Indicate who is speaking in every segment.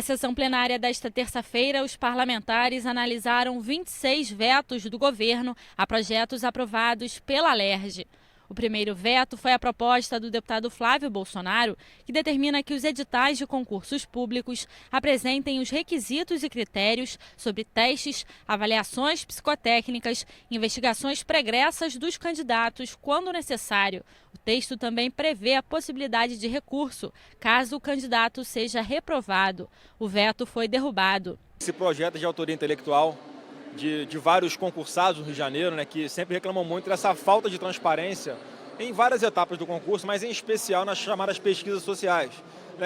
Speaker 1: sessão plenária desta terça-feira, os parlamentares analisaram 26 vetos do governo a projetos aprovados pela Alerj. O primeiro veto foi a proposta do deputado Flávio Bolsonaro, que determina que os editais de concursos públicos apresentem os requisitos e critérios sobre testes, avaliações psicotécnicas, investigações pregressas dos candidatos, quando necessário. O texto também prevê a possibilidade de recurso, caso o candidato seja reprovado. O veto foi derrubado.
Speaker 2: Esse projeto de autoria intelectual de vários concursados no Rio de Janeiro, que sempre reclamam muito dessa falta de transparência em várias etapas do concurso, mas em especial nas chamadas pesquisas sociais,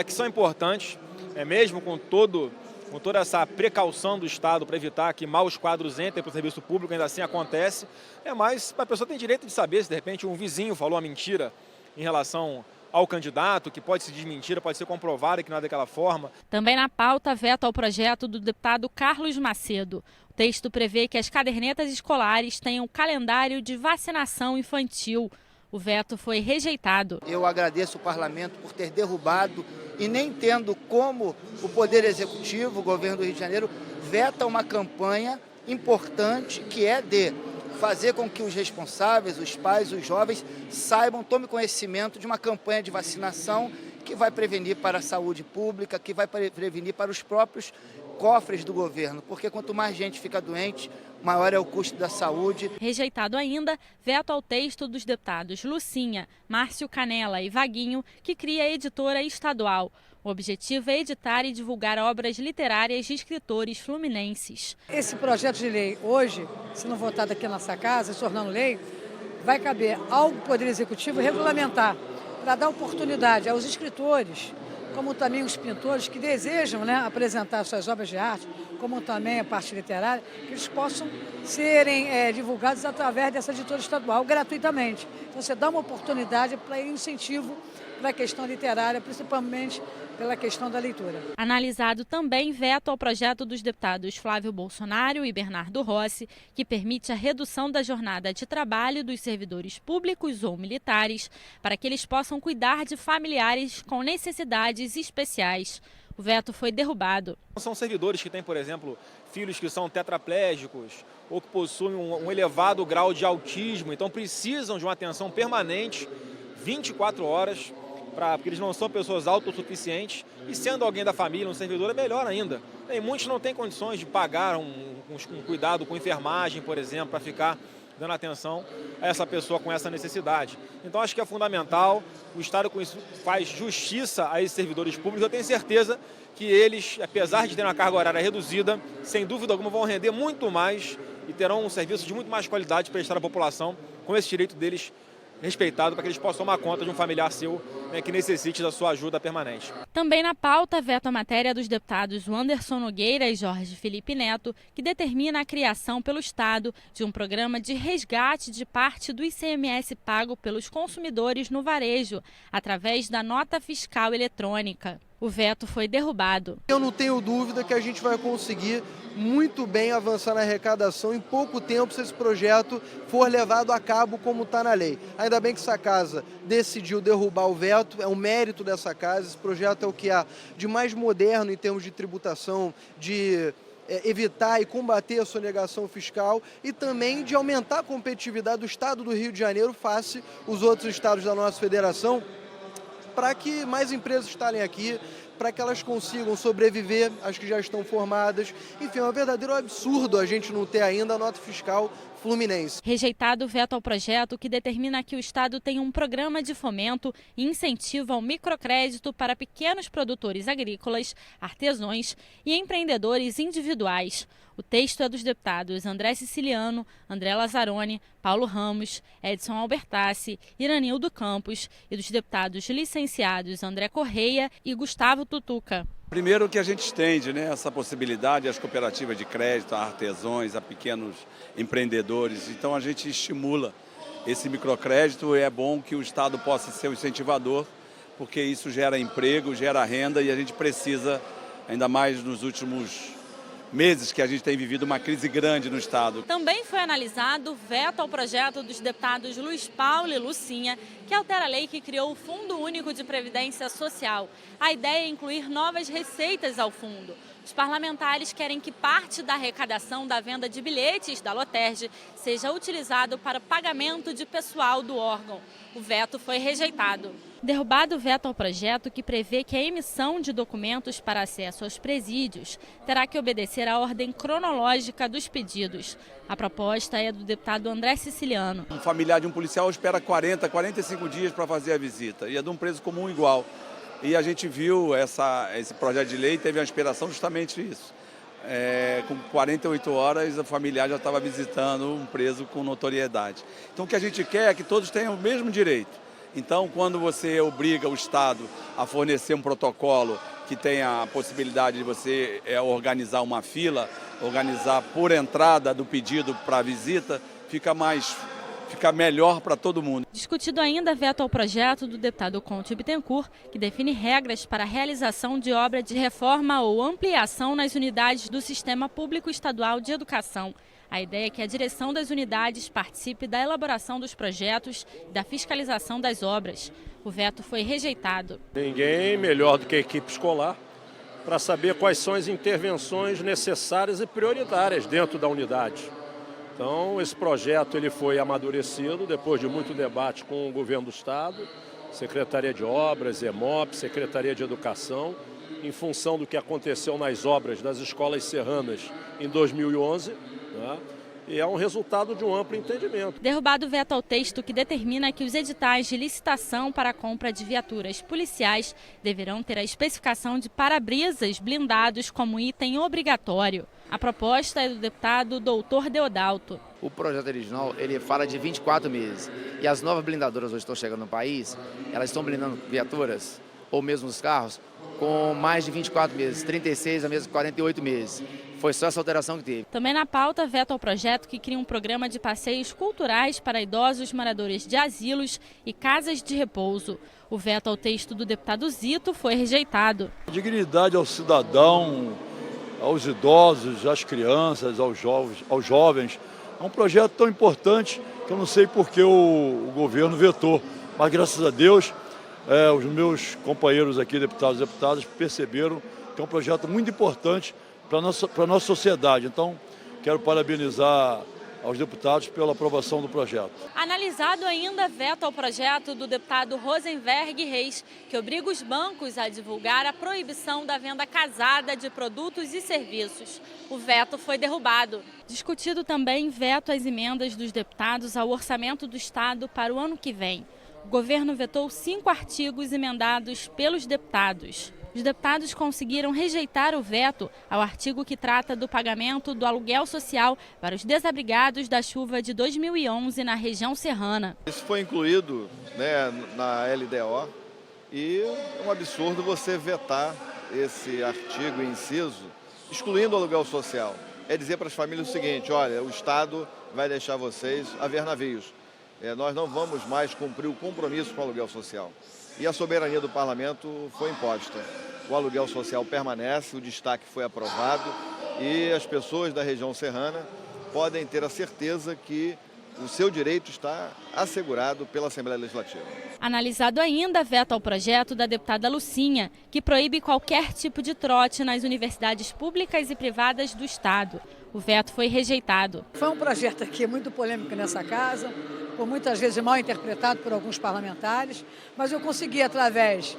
Speaker 2: que são importantes, mesmo com toda essa precaução do Estado para evitar que maus quadros entrem para o serviço público, ainda assim acontece, mas a pessoa tem direito de saber se de repente um vizinho falou uma mentira em relação ao candidato, que pode se desmentir, pode ser comprovado que não é daquela forma.
Speaker 1: Também na pauta, veto ao projeto do deputado Carlos Macedo. O texto prevê que as cadernetas escolares tenham calendário de vacinação infantil. O veto foi rejeitado.
Speaker 3: Eu agradeço o parlamento por ter derrubado e nem tendo como o Poder Executivo, o governo do Rio de Janeiro, veta uma campanha importante que é de fazer com que os responsáveis, os pais, os jovens saibam, tomem conhecimento de uma campanha de vacinação que vai prevenir para a saúde pública, que vai prevenir para os próprios cofres do governo, porque quanto mais gente fica doente, maior é o custo da saúde.
Speaker 1: Rejeitado ainda, veto ao texto dos deputados Lucinha, Márcio Canela e Vaguinho, que cria a editora estadual. O objetivo é editar e divulgar obras literárias de escritores fluminenses.
Speaker 4: Esse projeto de lei hoje, se não votado aqui na nossa casa, se tornando lei, vai caber ao Poder Executivo regulamentar, para dar oportunidade aos escritores, como também os pintores que desejam apresentar suas obras de arte, como também a parte literária, que eles possam serem divulgados através dessa editora estadual gratuitamente. Então você dá uma oportunidade para incentivo para a questão literária, principalmente pela questão da leitura.
Speaker 1: Analisado também veto ao projeto dos deputados Flávio Bolsonaro e Bernardo Rossi, que permite a redução da jornada de trabalho dos servidores públicos ou militares, para que eles possam cuidar de familiares com necessidades especiais. O veto foi derrubado.
Speaker 2: São servidores que têm, por exemplo, filhos que são tetraplégicos ou que possuem um elevado grau de autismo, então precisam de uma atenção permanente, 24 horas, porque eles não são pessoas autossuficientes, e sendo alguém da família, um servidor, é melhor ainda. E muitos não têm condições de pagar um cuidado com enfermagem, por exemplo, para ficar dando atenção a essa pessoa com essa necessidade. Então acho que é fundamental, o Estado com isso faz justiça a esses servidores públicos. Eu tenho certeza que eles, apesar de terem uma carga horária reduzida, sem dúvida alguma vão render muito mais e terão um serviço de muito mais qualidade para prestar à população, com esse direito deles respeitado, para que eles possam tomar conta de um familiar seu que necessite da sua ajuda permanente.
Speaker 1: Também na pauta, veto a matéria dos deputados Anderson Nogueira e Jorge Felipe Neto, que determina a criação pelo Estado de um programa de resgate de parte do ICMS pago pelos consumidores no varejo, através da nota fiscal eletrônica. O veto foi derrubado.
Speaker 5: Eu não tenho dúvida que a gente vai conseguir muito bem avançar na arrecadação em pouco tempo se esse projeto for levado a cabo como está na lei. Ainda bem que essa casa decidiu derrubar o veto, é um mérito dessa casa. Esse projeto é o que há de mais moderno em termos de tributação, de evitar e combater a sonegação fiscal e também de aumentar a competitividade do Estado do Rio de Janeiro face aos outros estados da nossa federação, para que mais empresas instalem aqui, para que elas consigam sobreviver, as que já estão formadas. Enfim, é um verdadeiro absurdo a gente não ter ainda a nota fiscal fluminense.
Speaker 1: Rejeitado o veto ao projeto que determina que o Estado tenha um programa de fomento e incentivo ao microcrédito para pequenos produtores agrícolas, artesãos e empreendedores individuais. O texto é dos deputados André Siciliano, André Lazzaroni, Paulo Ramos, Edson Albertassi, Iranildo Campos e dos deputados licenciados André Correia e Gustavo Tutuca.
Speaker 6: Primeiro que a gente estende essa possibilidade às cooperativas de crédito, a artesãos, a pequenos empreendedores. Então a gente estimula esse microcrédito e é bom que o Estado possa ser o incentivador, porque isso gera emprego, gera renda e a gente precisa, ainda mais nos últimos meses que a gente tem vivido uma crise grande no Estado.
Speaker 1: Também foi analisado o veto ao projeto dos deputados Luiz Paulo e Lucinha, que altera a lei que criou o Fundo Único de Previdência Social. A ideia é incluir novas receitas ao fundo. Os parlamentares querem que parte da arrecadação da venda de bilhetes da Lotterge seja utilizado para pagamento de pessoal do órgão. O veto foi rejeitado. Derrubado o veto ao projeto que prevê que a emissão de documentos para acesso aos presídios terá que obedecer à ordem cronológica dos pedidos. A proposta é do deputado André Siciliano.
Speaker 6: Um familiar de um policial espera 45 dias para fazer a visita e é de um preso comum igual. E a gente viu esse projeto de lei, teve uma inspiração justamente isso. Com 48 horas, a familiar já estava visitando um preso com notoriedade. Então, o que a gente quer é que todos tenham o mesmo direito. Então, quando você obriga o Estado a fornecer um protocolo que tenha a possibilidade de você organizar uma fila, organizar por entrada do pedido para a visita, fica melhor para todo mundo.
Speaker 1: Discutido ainda veto ao projeto do deputado Conte Bittencourt, que define regras para a realização de obra de reforma ou ampliação nas unidades do Sistema Público Estadual de Educação. A ideia é que a direção das unidades participe da elaboração dos projetos e da fiscalização das obras. O veto foi rejeitado.
Speaker 7: Ninguém melhor do que a equipe escolar para saber quais são as intervenções necessárias e prioritárias dentro da unidade. Então, esse projeto ele foi amadurecido depois de muito debate com o governo do Estado, Secretaria de Obras, EMOP, Secretaria de Educação, em função do que aconteceu nas obras das escolas serranas em 2011, né? E é um resultado de um amplo entendimento.
Speaker 1: Derrubado o veto ao texto que determina que os editais de licitação para a compra de viaturas policiais deverão ter a especificação de para-brisas blindados como item obrigatório. A proposta é do deputado Doutor Deodalto.
Speaker 8: O projeto original ele fala de 24 meses. E as novas blindadoras hoje estão chegando no país, elas estão blindando viaturas ou mesmo os carros com mais de 24 meses, 36 a mesmo 48 meses. Foi só essa alteração que teve.
Speaker 1: Também na pauta, veto ao projeto que cria um programa de passeios culturais para idosos moradores de asilos e casas de repouso. O veto ao texto do deputado Zito foi rejeitado.
Speaker 9: Dignidade ao cidadão, aos idosos, às crianças, aos jovens. É um projeto tão importante que eu não sei por que o governo vetou. Mas, graças a Deus, os meus companheiros aqui, deputados e deputadas, perceberam que é um projeto muito importante para a nossa sociedade. Então, quero parabenizar aos deputados pela aprovação do projeto.
Speaker 1: Analisado ainda veto ao projeto do deputado Rosenberg Reis, que obriga os bancos a divulgar a proibição da venda casada de produtos e serviços. O veto foi derrubado. Discutido também veto às emendas dos deputados ao orçamento do Estado para o ano que vem. O governo vetou 5 artigos emendados pelos deputados. Os deputados conseguiram rejeitar o veto ao artigo que trata do pagamento do aluguel social para os desabrigados da chuva de 2011 na região serrana.
Speaker 10: Isso foi incluído, né, na LDO e é um absurdo você vetar esse artigo, inciso, excluindo o aluguel social. É dizer para as famílias o seguinte: olha, o Estado vai deixar vocês a ver navios. Nós não vamos mais cumprir o compromisso com o aluguel social. E a soberania do parlamento foi imposta. O aluguel social permanece, o destaque foi aprovado e as pessoas da região serrana podem ter a certeza que o seu direito está assegurado pela Assembleia Legislativa.
Speaker 1: Analisado ainda veto ao projeto da deputada Lucinha, que proíbe qualquer tipo de trote nas universidades públicas e privadas do Estado. O veto foi rejeitado.
Speaker 4: Foi um projeto aqui muito polêmico nessa casa, por muitas vezes mal interpretado por alguns parlamentares, mas eu consegui, através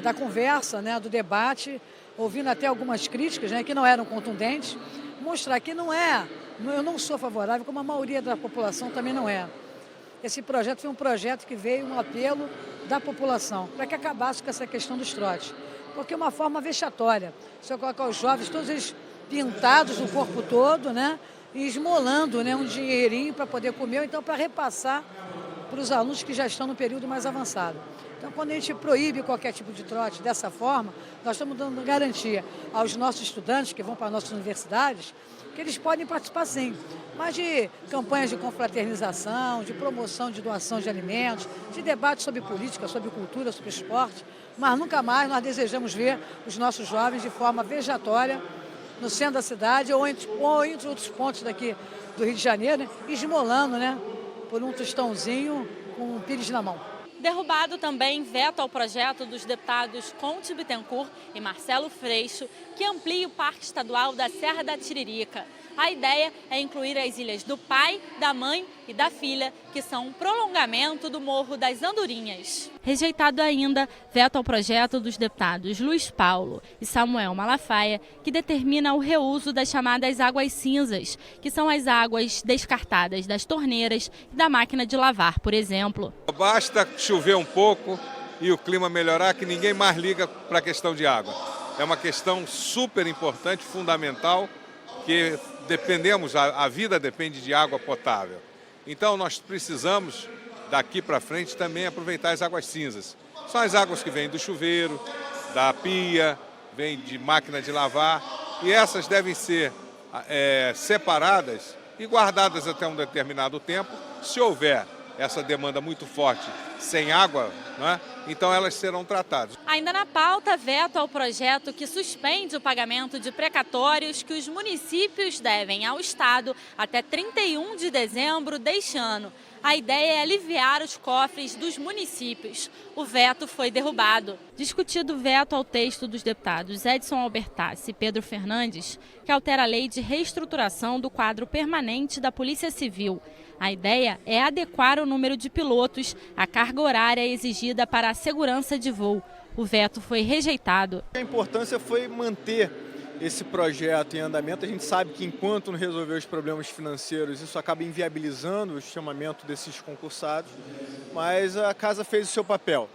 Speaker 4: da conversa, né, do debate, ouvindo até algumas críticas, né, que não eram contundentes, mostrar que eu não sou favorável, como a maioria da população também não é. Esse projeto foi um projeto que veio um apelo da população para que acabasse com essa questão dos trotes, porque é uma forma vexatória. Você colocar os jovens, todos eles pintados o corpo todo, né, e esmolando, né, um dinheirinho para poder comer, ou então para repassar para os alunos que já estão no período mais avançado. Então, quando a gente proíbe qualquer tipo de trote dessa forma, nós estamos dando garantia aos nossos estudantes que vão para as nossas universidades, que eles podem participar sim, mas de campanhas de confraternização, de promoção de doação de alimentos, de debate sobre política, sobre cultura, sobre esporte, mas nunca mais nós desejamos ver os nossos jovens de forma vexatória no centro da cidade ou entre outros pontos daqui do Rio de Janeiro, né? Esmolando, né? Por um tostãozinho com um pires na mão.
Speaker 1: Derrubado também veto ao projeto dos deputados Conte Bittencourt e Marcelo Freixo, que amplia o Parque Estadual da Serra da Tiririca. A ideia é incluir as ilhas do pai, da mãe e da filha, que são um prolongamento do Morro das Andorinhas. Rejeitado ainda, veto ao projeto dos deputados Luiz Paulo e Samuel Malafaia, que determina o reuso das chamadas águas cinzas, que são as águas descartadas das torneiras e da máquina de lavar, por exemplo.
Speaker 11: Basta chover um pouco e o clima melhorar, que ninguém mais liga para a questão de água. É uma questão super importante, fundamental, que a vida depende de água potável. Então nós precisamos, daqui para frente, também aproveitar as águas cinzas. São as águas que vêm do chuveiro, da pia, vêm de máquina de lavar, e essas devem ser separadas e guardadas até um determinado tempo. Se houver essa demanda muito forte sem água, né, então elas serão tratadas.
Speaker 1: Ainda na pauta, veto ao projeto que suspende o pagamento de precatórios que os municípios devem ao Estado até 31 de dezembro deste ano. A ideia é aliviar os cofres dos municípios. O veto foi derrubado. Discutido o veto ao texto dos deputados Edson Albertassi e Pedro Fernandes, que altera a lei de reestruturação do quadro permanente da Polícia Civil. A ideia é adequar o número de pilotos à carga horária exigida para a segurança de voo. O veto foi rejeitado.
Speaker 2: A importância foi manter esse projeto em andamento. A gente sabe que enquanto não resolver os problemas financeiros, isso acaba inviabilizando o chamamento desses concursados, mas a casa fez o seu papel.